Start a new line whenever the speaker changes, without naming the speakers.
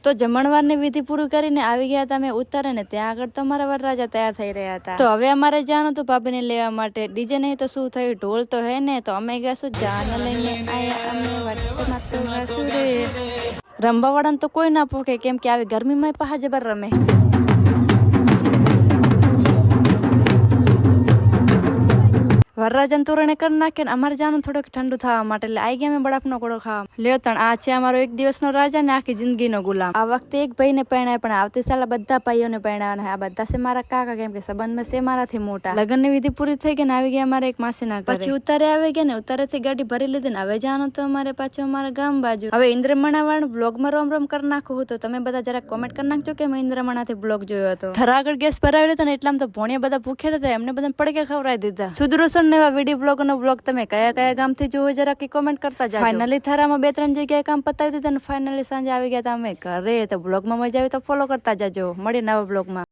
તો જમણવારની વિધિ પૂરી કરીને આવી ગયા હતા અમે ઉતારે ને ત્યાં આગળ તો અમારા વરરાજા તૈયાર થઈ રહ્યા હતા. તો હવે અમારે જવાનું હતું ભાભીને લેવા માટે. ડીજે નહીં તો શું થયું, ઢોલ તો હે ને. તો અમે ગયા જાન લઈને આયા અમે વાટમાં તો વાસુ રે. રમવા વાળાને તો કોઈ ના પોકે, કેમ કે આવી ગરમીમાં પહા જબર રમે. વરરાજાને તોરણે કરી નાખે ને અમારે જવાનું થોડુંક ઠંડુ થવા માટે. એટલે આવી ગયા અમે બરફનો ગોળો ખાવા. લ્યો તણ આ છે અમારો એક દિવસનો રાજા ને આખી જિંદગીનો ગુલામ. આ વખતે એક ભાઈને પરણાય પણ આવતી સાલે બધા ભાઈઓને પરણાવવાના. આ બધા છે મારા કાકા, કેમ કે સંબંધમાં છે મારાથી મોટા. લગ્નની વિધિ પૂરી થઈ ગઈ ને આવી ગયા અમારે એક માસીના ઘરે. પછી ઉતારે આવી ગયા ને ઉતારેથી ગાડી ભરી લીધી ને હવે જવાનું તો અમારે પાછું અમારા ગામ બાજુ. હવે ઇન્દ્રમણાવાળા બ્લોગમાં રોમ રોમ કરી નાખું તો તમે બધા જરા કોમેન્ટ કરી નાખજો કે મેં ઇન્દ્રમણાથી બ્લોગ જોયો હતો. થરાગઢ ગેસ ભરાવી લીધો ને એટલામાં તો ભોણિયા બધા ભૂખ્યા હતા, એમને બધા પડકે ખવડાવી દીધા. સુદર્શન એવા વિડીયો બ્લોગ નો બ્લોગ તમે કયા કયા ગામથી જોવો જરા કે કોમેન્ટ કરતા જાજો. ફાઇનલી થરામાં 2-3 જગ્યાએ કામ પતાવી દીધા અને ફાઇનલી સાંજે આવી ગયા હતા અમે ઘરે. તો બ્લોગમાં મજા આવી તો ફોલો કરતા જાજો. મળીએ નવા બ્લોગમાં.